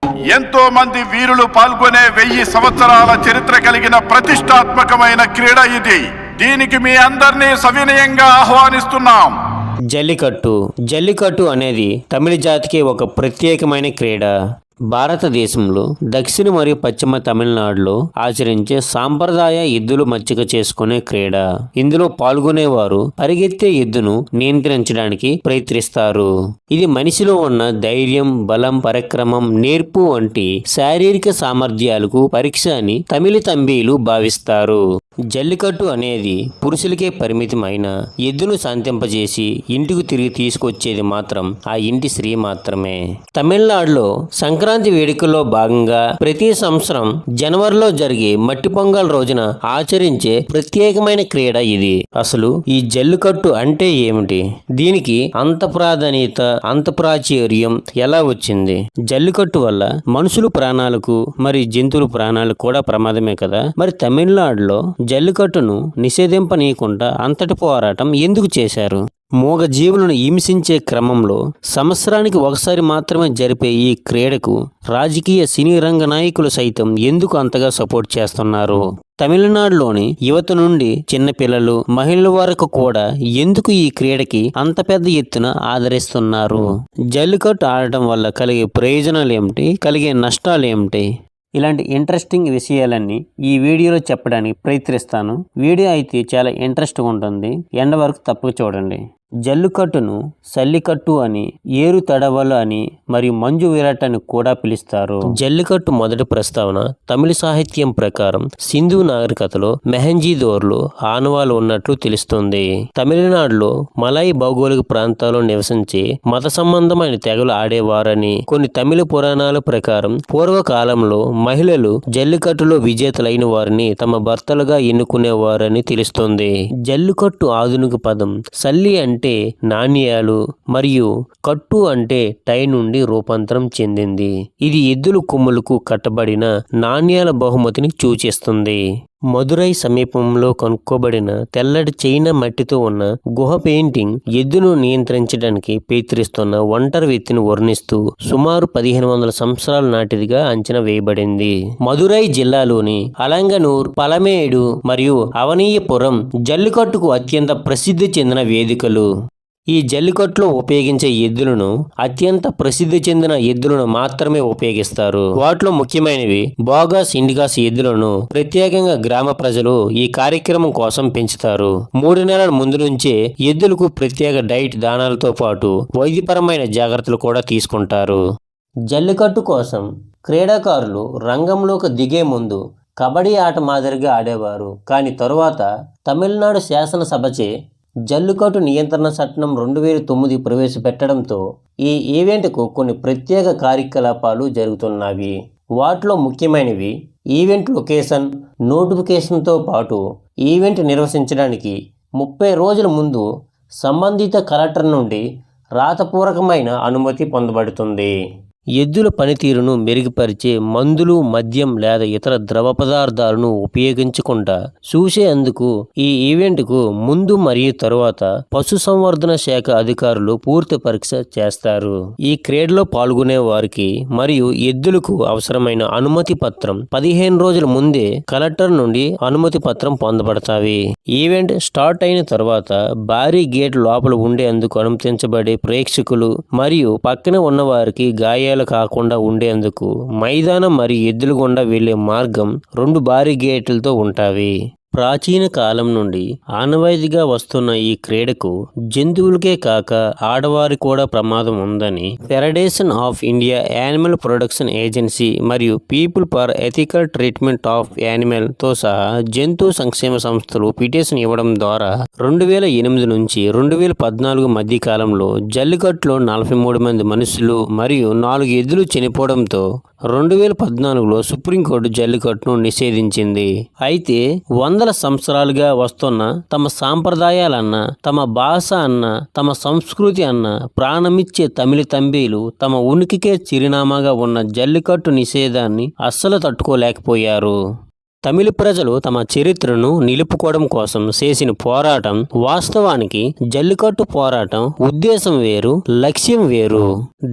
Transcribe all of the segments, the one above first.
ఎంతో మంది వీరులు పాల్గొనే 1000 సంవత్సరాల చరిత్ర కలిగిన ప్రతిష్టాత్మకమైన క్రీడ ఇది. దీనికి మీ అందరినీ సవినయంగా ఆహ్వానిస్తున్నాం. జల్లికట్టు అనేది తమిళ జాతికి ఒక ప్రత్యేకమైన క్రీడ. భారతదేశంలో దక్షిణ మరియు పశ్చిమ తమిళనాడులో ఆచరించే సాంప్రదాయ ఎద్దులు మచ్చిక చేసుకునే క్రీడ. ఇందులో పాల్గొనేవారు పరిగెత్తే ఎద్దును నియంత్రించడానికి ప్రయత్నిస్తారు. ఇది మనిషిలో ఉన్న ధైర్యం, బలం, పరాక్రమం, నేర్పు వంటి శారీరక సామర్థ్యాలకు పరీక్ష అని తమిళ తంబీలు భావిస్తారు. జల్లికట్టు అనేది పురుషులకే పరిమితమైన ఎద్దును శాంతింపజేసి ఇంటికి తిరిగి తీసుకొచ్చేది మాత్రం ఆ ఇంటి స్త్రీ మాత్రమే. తమిళనాడులో సంక్రాంతి వేడుకల్లో భాగంగా ప్రతి సంవత్సరం జనవరిలో జరిగే మట్టి పొంగల్ రోజున ఆచరించే ప్రత్యేకమైన క్రీడ ఇది. అసలు ఈ జల్లికట్టు అంటే ఏమిటి? దీనికి అంత ప్రాధాన్యత, అంత ప్రాచుర్యం ఎలా వచ్చింది? జల్లికట్టు వల్ల మనుషుల ప్రాణాలకు మరి జంతువుల ప్రాణాలకు కూడా ప్రమాదమే కదా. మరి తమిళనాడులో జల్లికట్టును నిషేధింపనీయకుండా అంతటి పోరాటం ఎందుకు చేశారు? మూగ జీవులను హింసించే క్రమంలో సంవత్సరానికి ఒకసారి మాత్రమే జరిపే ఈ క్రీడకు రాజకీయ సినీ రంగ నాయకులు సైతం ఎందుకు అంతగా సపోర్ట్ చేస్తున్నారు? తమిళనాడులోని యువత నుండి చిన్నపిల్లలు, మహిళల వరకు కూడా ఎందుకు ఈ క్రీడకి అంత పెద్ద ఎత్తున ఆదరిస్తున్నారు? జల్లికట్టు ఆడటం వల్ల కలిగే ప్రయోజనాలు ఏమిటి? కలిగే నష్టాలు ఏమిటి? ఇలాంటి ఇంట్రెస్టింగ్ విషయాలన్నీ ఈ వీడియోలో చెప్పడానికి ప్రయత్నిస్తాను. వీడియో అయితే చాలా ఇంట్రెస్ట్గా ఉంటుంది. ఎండ వరకు తప్పక చూడండి. జల్లికట్టును సల్లికట్టు అని, ఏరు తడవలు అని మరియు మంజు విరాట్ అని కూడా పిలుస్తారు. జల్లికట్టు మొదటి ప్రస్తావన తమిళ సాహిత్యం ప్రకారం సింధు నాగరికతలో మెహంజీదోర్లో ఆనవాలు ఉన్నట్లు తెలుస్తుంది. తమిళనాడులో మలాయి భౌగోళిక ప్రాంతాల్లో నివసించే మత సంబంధమైన తెగలు ఆడేవారని కొన్ని తమిళ పురాణాల ప్రకారం పూర్వకాలంలో మహిళలు జల్లికట్టులో విజేతలైన వారిని తమ భర్తలుగా ఎన్నుకునేవారని తెలుస్తుంది. జల్లికట్టు ఆధునిక పదం సల్లి అంటే నాణ్యాలు మరియు కట్టు అంటే టై నుండి రూపాంతరం చెందింది. ఇది ఎద్దుల కొమ్ములకు కట్టబడిన నాణ్యాల బహుమతిని సూచిస్తుంది. మదురై సమీపంలో కనుక్కోబడిన తెల్లటి చైనా మట్టితో ఉన్న గుహ పెయింటింగ్ ఎద్దును నియంత్రించడానికి ప్రయత్నిస్తున్న ఒంటరి వ్యక్తిని వర్ణిస్తూ సుమారు 1500 సంవత్సరాల నాటిదిగా అంచనా వేయబడింది. మదురై జిల్లాలోని అలంగనూర్, పలమేడు మరియు అవనీయపురం జల్లికట్టుకు అత్యంత ప్రసిద్ధి చెందిన వేదికలు. ఈ జల్లికట్టులో ఉపయోగించే ఎద్దులను అత్యంత ప్రసిద్ధి చెందిన ఎద్దులను మాత్రమే ఉపయోగిస్తారు. వాటిలో ముఖ్యమైనవి బోగాస్, ఇండిగాస్ ఎద్దులను ప్రత్యేకంగా గ్రామ ప్రజలు ఈ కార్యక్రమం కోసం పెంచుతారు. 3 నెలల ముందు నుంచే ఎద్దులకు ప్రత్యేక డైట్, దానాలతో పాటు వైద్యపరమైన జాగ్రత్తలు కూడా తీసుకుంటారు. జల్లికట్టు కోసం క్రీడాకారులు రంగంలోకి దిగే ముందు కబడ్డీ ఆట మాదిరిగా ఆడేవారు. కానీ తరువాత తమిళనాడు శాసనసభచే జల్లికట్టు నియంత్రణ చట్టం 2009 ప్రవేశపెట్టడంతో ఈ ఈవెంట్కు కొన్ని ప్రత్యేక కార్యకలాపాలు జరుగుతున్నవి. వాటిలో ముఖ్యమైనవి ఈవెంట్ లొకేషన్, నోటిఫికేషన్తో పాటు ఈవెంట్ నిర్వహించడానికి 30 రోజుల ముందు సంబంధిత కలెక్టర్ నుండి రాతపూర్వకమైన అనుమతి పొందబడుతుంది. ఎద్దుల పనితీరును మెరుగుపరిచే మందులు, మద్యం లేదా ఇతర ద్రవ పదార్థాలను ఉపయోగించకుండా చూసేందుకు ఈ ఈవెంట్కు ముందు మరియు తరువాత పశు సంవర్ధన శాఖ అధికారులు పూర్తి పరీక్ష చేస్తారు. ఈ క్రీడలో పాల్గొనే వారికి మరియు ఎద్దులకు అవసరమైన అనుమతి పత్రం 15 రోజుల ముందే కలెక్టర్ నుండి అనుమతి పత్రం పొందబడతాయి. ఈవెంట్ స్టార్ట్ అయిన తర్వాత భారీ గేట్ లోపల ఉండేందుకు అనుమతించబడే ప్రేక్షకులు మరియు పక్కన ఉన్న వారికి గాయాలు కాకుండా ఉండేందుకు మైదానం మరియు ఎద్దుల గుండా వెళ్లే మార్గం 2 భారీ గేట్లతో ఉంటాయి. ప్రాచీన కాలం నుండి ఆనవాయితీగా వస్తున్న ఈ క్రీడకు జంతువులకే కాక ఆడవారి కూడా ప్రమాదం ఉందని federation of India animal production agency మరియు people for ethical treatment of animal తో సహా జంతు సంక్షేమ సంస్థలు పిటిషన్ ఇవ్వడం ద్వారా 2008 నుంచి 2014 మధ్య కాలంలో జల్లికట్టులో 43 మంది మనుషులు మరియు 4 ఎద్దులు చనిపోవడంతో 2014లో సుప్రీంకోర్టు జల్లికట్టును నిషేధించింది. అయితే వందల సంవత్సరాలుగా వస్తున్న తమ సాంప్రదాయాలన్న, తమ భాష అన్న, తమ సంస్కృతి అన్న ప్రాణమిచ్చే తమిళ తంబీలు తమ ఉనికికే చిరునామాగా ఉన్న జల్లికట్టు నిషేధాన్ని అస్సలు తట్టుకోలేకపోయారు. తమిళ ప్రజలు తమ చరిత్రను నిలుపుకోవడం కోసం చేసిన పోరాటం వాస్తవానికి జల్లికట్టు పోరాటం ఉద్దేశం వేరు, లక్ష్యం వేరు.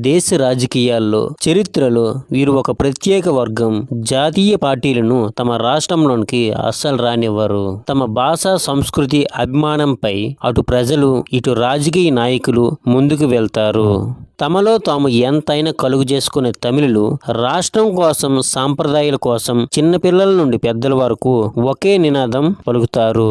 దేశ రాజకీయాల్లో, చరిత్రలో వీరు ఒక ప్రత్యేక వర్గం. జాతీయ పార్టీలను తమ రాష్ట్రంలోనికి అస్సలు రానివ్వరు. తమ భాష, సంస్కృతి, అభిమానంపై అటు ప్రజలు, ఇటు రాజకీయ నాయకులు ముందుకు వెళ్తారు. తమలో తాము ఎంతైనా కలుగు చేసుకునే తమిళులు రాష్ట్రం కోసం, సాంప్రదాయాల కోసం చిన్నపిల్లల నుండి పెద్దల వరకు ఒకే నినాదం పలుకుతారు.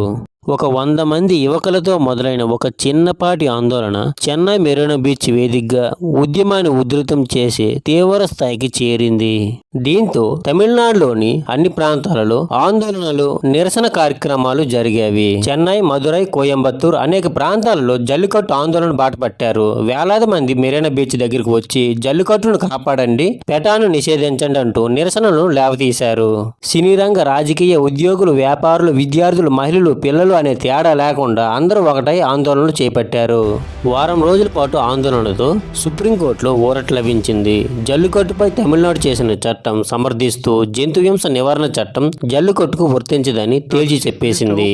ఒక 100 మంది యువకులతో మొదలైన ఒక చిన్నపాటి ఆందోళన చెన్నై మెరీనా బీచ్ వేదికగా ఉద్యమాన్ని ఉధృతం చేసే తీవ్ర స్థాయికి చేరింది. దీంతో తమిళనాడులోని అన్ని ప్రాంతాలలో ఆందోళనలు, నిరసన కార్యక్రమాలు జరిగేవి. చెన్నై, మదురై, కోయంబత్తూర్ అనేక ప్రాంతాలలో జల్లికట్టు ఆందోళన బాటపట్టారు. వేలాది మంది మెరీనా బీచ్ దగ్గరకు వచ్చి జల్లికట్టును కాపాడండి, పెటాను నిషేధించండి అంటూ నిరసనలు లేవతీశారు. సినీ రంగ, రాజకీయ, ఉద్యోగులు, వ్యాపారులు, విద్యార్థులు, మహిళలు, పిల్లలు అనే తేడా లేకుండా అందరూ ఒకటై ఆందోళనలు చేపట్టారు. వారం రోజుల పాటు ఆందోళనతో సుప్రీంకోర్టులో ఊరట లభించింది. జల్లికట్టుపై తమిళనాడు చేసిన చట్టం సమర్థిస్తూ జంతుహింస నివారణ చట్టం జల్లికట్టుకు వర్తించదని తేల్చి చెప్పేసింది.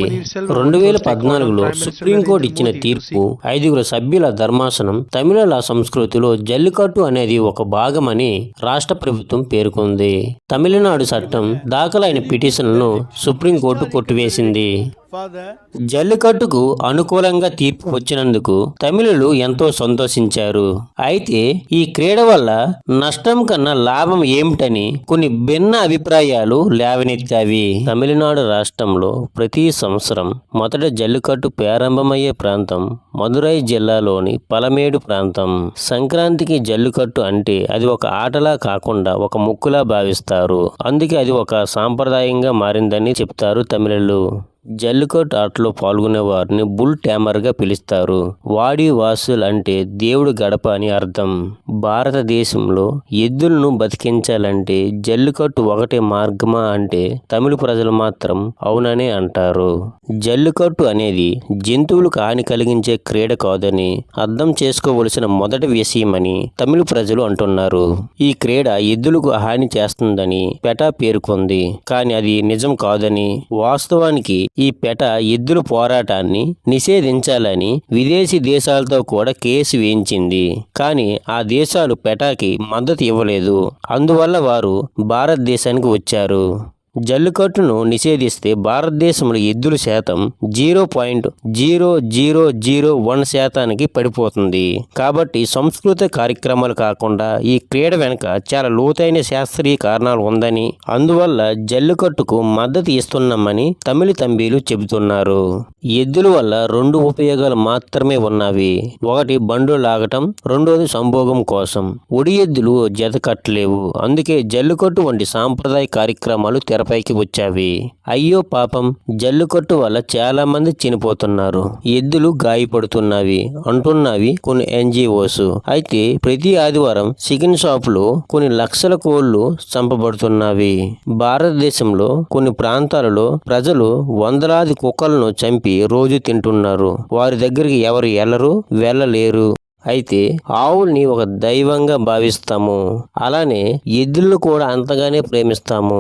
2014లో సుప్రీంకోర్టు ఇచ్చిన తీర్పు 5 సభ్యుల ధర్మాసనం తమిళల సంస్కృతిలో జల్లికట్టు అనేది ఒక భాగమని రాష్ట్ర ప్రభుత్వం పేర్కొంది. తమిళనాడు చట్టం దాఖలైన పిటిషన్లను సుప్రీంకోర్టు కొట్టివేసింది. జల్లికట్టుకు అనుకూలంగా తీర్పు వచ్చినందుకు తమిళులు ఎంతో సంతోషించారు. అయితే ఈ క్రీడ వల్ల నష్టం కన్నా లాభం ఏమిటని కొన్ని భిన్న అభిప్రాయాలు లేవనెత్తావి. తమిళనాడు రాష్ట్రంలో ప్రతి సంవత్సరం మొదట జల్లికట్టు ప్రారంభమయ్యే ప్రాంతం మదురై జిల్లాలోని పలమేడు ప్రాంతం. సంక్రాంతికి జల్లికట్టు అంటే అది ఒక ఆటలా కాకుండా ఒక మొక్కులా భావిస్తారు. అందుకే అది ఒక సాంప్రదాయంగా మారిందని చెప్తారు తమిళులు. జల్లికట్టు ఆటలో పాల్గొనే వారిని బుల్ ట్యామర్గా పిలుస్తారు. వాడి వాసుల్ అంటే దేవుడు గడప అని అర్థం. భారతదేశంలో ఎద్దులను బతికించాలంటే జల్లికట్టు ఒకటే మార్గమా అంటే తమిళ ప్రజలు మాత్రం అవుననే అంటారు. జల్లికట్టు అనేది జంతువులకు హాని కలిగించే క్రీడ కాదని అర్థం చేసుకోవలసిన మొదటి విషయమని తమిళ ప్రజలు అంటున్నారు. ఈ క్రీడ ఎద్దులకు హాని చేస్తుందని పెటా పేర్కొంది. కానీ అది నిజం కాదని, వాస్తవానికి ఈ పెట ఎద్దుల పోరాటాన్ని నిషేధించాలని విదేశీ దేశాలతో కూడా కేసు వేయించింది. కానీ ఆ దేశాలు పెటాకి మద్దతు ఇవ్వలేదు. అందువల్ల వారు భారతదేశానికి వచ్చారు. జల్లికట్టును నిషేధిస్తే భారతదేశంలో ఎద్దుల శాతం 0.0001% పడిపోతుంది. కాబట్టి సంస్కృత కార్యక్రమాలు కాకుండా ఈ క్రీడ వెనుక చాలా లోతైన శాస్త్రీయ కారణాలు ఉందని, అందువల్ల జల్లికట్టుకు మద్దతు ఇస్తున్నామని తమిళ తంబీలు చెబుతున్నారు. ఎద్దుల వల్ల 2 ఉపయోగాలు మాత్రమే ఉన్నవి. ఒకటి బండ్లు లాగటం, రెండోది సంభోగం కోసం. ఒడి ఎద్దులు జత కట్టలేవు. అందుకే జల్లికట్టు వంటి సాంప్రదాయ కార్యక్రమాలు తెరపైకి వచ్చావి. అయ్యో పాపం, జల్లికట్టు వల్ల చాలా మంది చనిపోతున్నారు, ఎద్దులు గాయపడుతున్నవి అంటున్నవి కొన్ని NGOs. అయితే ప్రతి ఆదివారం చికెన్ షాపులో కొన్ని లక్షల కోళ్లు చంపబడుతున్నవి. భారతదేశంలో కొన్ని ప్రాంతాలలో ప్రజలు వందలాది కుక్కలను చంపి రోజు తింటున్నారు. వారి దగ్గరికి ఎవరు వెళ్ళలేరు. అయితే ఆవుల్ని ఒక దైవంగా భావిస్తాము. అలానే ఎద్దులను కూడా అంతగానే ప్రేమిస్తాము.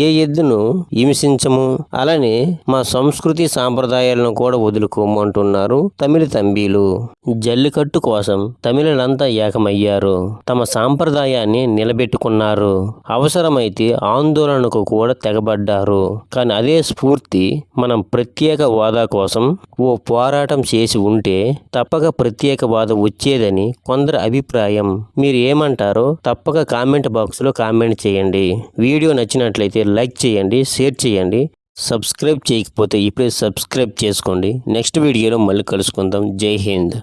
ఏ ఎద్దును హింసించము. అలానే మా సంస్కృతి సాంప్రదాయాలను కూడా వదులుకోము అంటున్నారు తమిళ తంబీలు. జల్లికట్టు కోసం తమిళులంతా ఏకమయ్యారు. తమ సాంప్రదాయాన్ని నిలబెట్టుకున్నారు. అవసరమైతే ఆందోళనకు కూడా తెగబడ్డారు. కానీ అదే స్ఫూర్తి మనం ప్రత్యేక హోదా కోసం ఓ పోరాటం చేసి ఉంటే తప్పక ప్రత్యేక హోదా వచ్చేదని కొందరు అభిప్రాయం. మీరు ఏమంటారో తప్పక కామెంట్ బాక్స్లో కామెంట్ చేయండి. వీడియో నచ్చినట్లయితే లైక్ చేయండి, షేర్ చేయండి. సబ్స్క్రైబ్ చేయకపోతే ఇప్పుడే సబ్స్క్రైబ్ చేసుకోండి. నెక్స్ట్ వీడియోలో మళ్ళీ కలుసుకుందాం. జై హింద్.